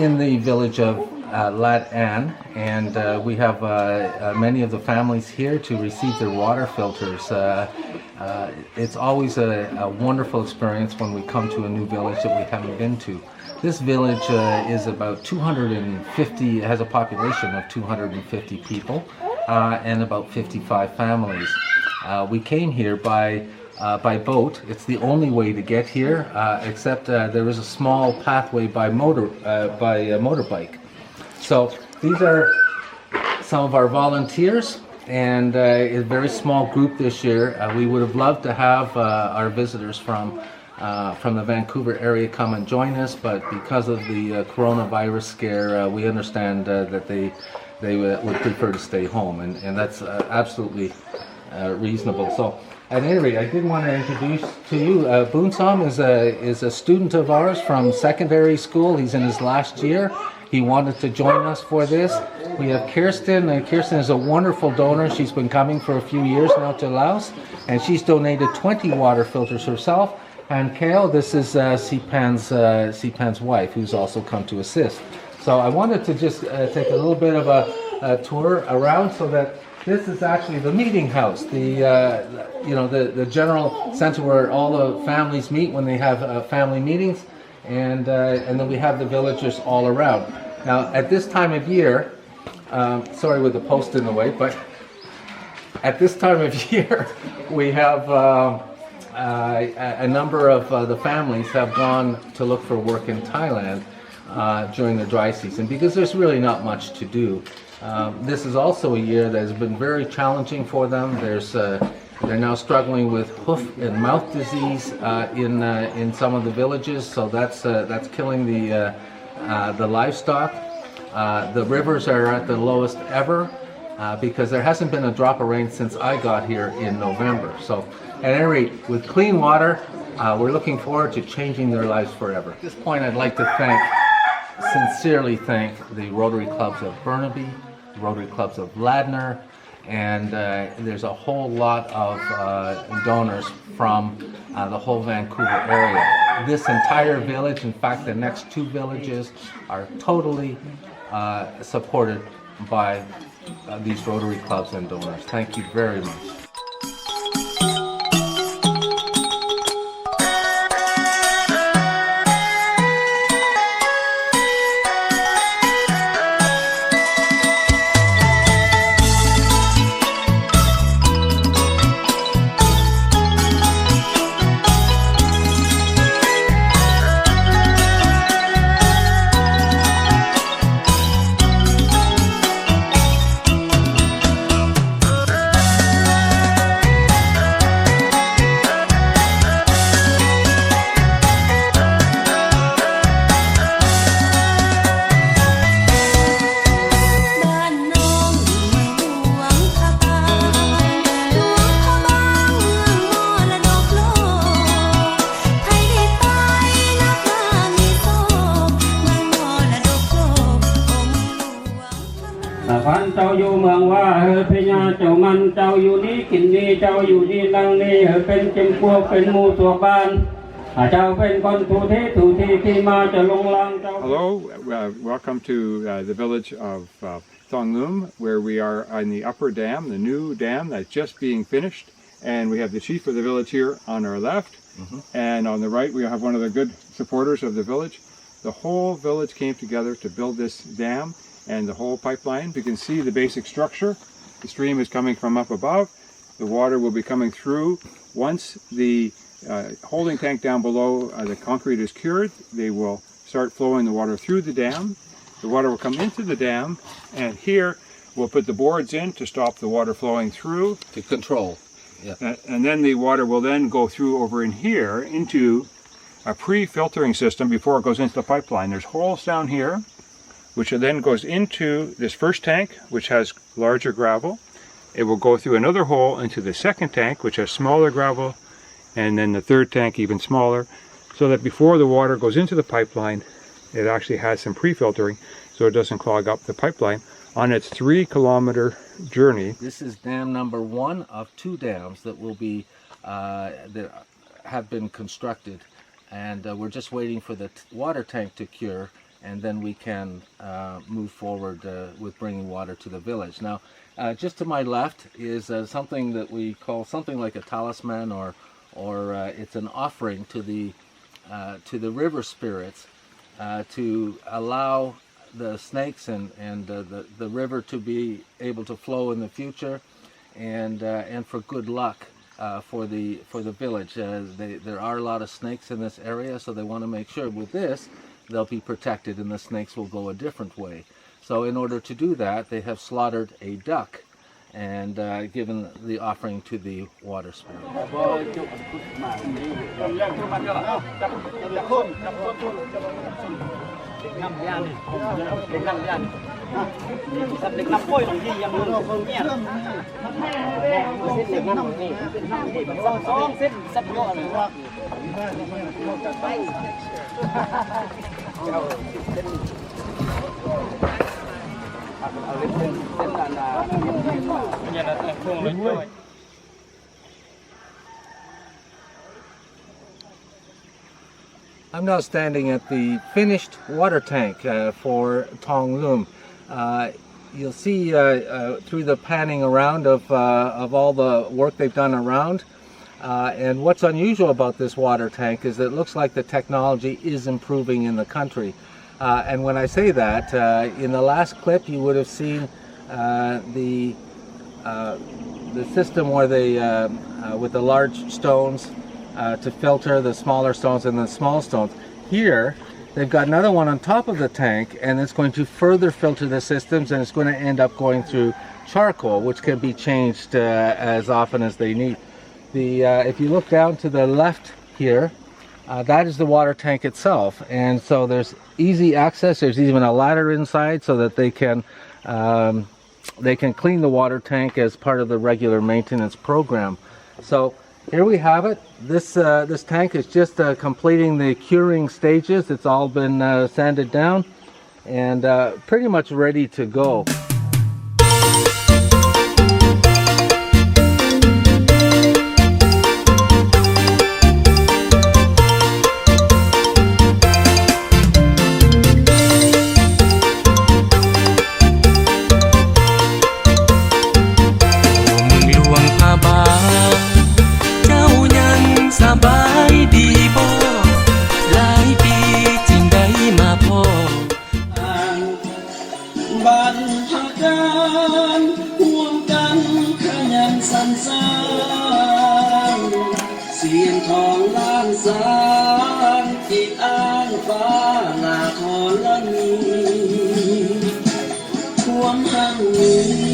in the village of Ladner, and we have many of the families here to receive their water filters. It's always a wonderful experience when we come to a new village that we haven't been to. This village is about 250, it has a population of 250 people and about 55 families. We came here by boat. It's the only way to get here, except there is a small pathway by motorbike. So these are some of our volunteers, and a very small group this year. We would have loved to have our visitors from the Vancouver area come and join us, but because of the coronavirus scare, we understand that they would prefer to stay home, and that's absolutely reasonable. So at any rate, I did want to introduce to you, Boonsam is a student of ours from secondary school. He's in his last year. He wanted to join us for this. We have Kirsten, and Kirsten is a wonderful donor. She's been coming for a few years now to Laos, and she's donated 20 water filters herself. And Kale, this is Sipan's wife, who's also come to assist. So I wanted to just take a little bit of a tour around, so that this is actually the meeting house, the general center where all the families meet when they have family meetings, and then we have the villagers all around. Now at this time of year, sorry with the post in the way, but at this time of year we have a number of the families have gone to look for work in Thailand during the dry season, because there's really not much to do. This is also a year that has been very challenging for them. They're now struggling with hoof and mouth disease in some of the villages, so that's killing the livestock. The rivers are at the lowest ever because there hasn't been a drop of rain since I got here in November. So at any rate, with clean water, we're looking forward to changing their lives forever. At this point, I'd like to sincerely thank the Rotary Clubs of Burnaby, the Rotary Clubs of Ladner, and there's a whole lot of donors from the whole Vancouver area. This entire village, in fact the next two villages, are totally supported by these Rotary Clubs and donors. Thank you very much. Hello, welcome to the village of Thonglum, where we are on the upper dam, the new dam that's just being finished, and we have the chief of the village here on our left, and on the right we have one of the good supporters of the village. The whole village came together to build this dam and the whole pipeline. You can see the basic structure. The stream is coming from up above. The water will be coming through. Once the holding tank down below, the concrete is cured, they will start flowing the water through the dam. The water will come into the dam, and here we'll put the boards in to stop the water flowing through. To control. Yeah. And then the water will then go through over in here into a pre-filtering system before it goes into the pipeline. There's holes down here, which then goes into this first tank, which has larger gravel. It will go through another hole into the second tank, which has smaller gravel, and then the third tank even smaller, so that before the water goes into the pipeline, it actually has some pre-filtering so it doesn't clog up the pipeline on its 3-kilometer journey. This is dam number 1 of 2 dams that will be that have been constructed, and we're just waiting for the water tank to cure, and then we can move forward with bringing water to the village. Now, just to my left is something that we call something like a talisman, or it's an offering to the river spirits to allow the snakes and the river to be able to flow in the future, and for good luck for the village. There are a lot of snakes in this area, so they want to make sure with this they'll be protected and the snakes will go a different way. So in order to do that, they have slaughtered a duck and given the offering to the water spirit. I'm now standing at the finished water tank for Thong Lum. You'll see through the panning around of all the work they've done around. And what's unusual about this water tank is that it looks like the technology is improving in the country. And when I say that, in the last clip you would have seen the system where they, with the large stones to filter the smaller stones and the small stones. Here, they've got another one on top of the tank, and it's going to further filter the systems, and it's going to end up going through charcoal, which can be changed as often as they need. If you look down to the left here, that is the water tank itself, and so there's easy access. There's even a ladder inside so that they can clean the water tank as part of the regular maintenance program. So here we have it. This tank is just completing the curing stages. It's all been sanded down and pretty much ready to go. Hãy subscribe cho kênh Ghiền Mì Gõ để không bỏ lỡ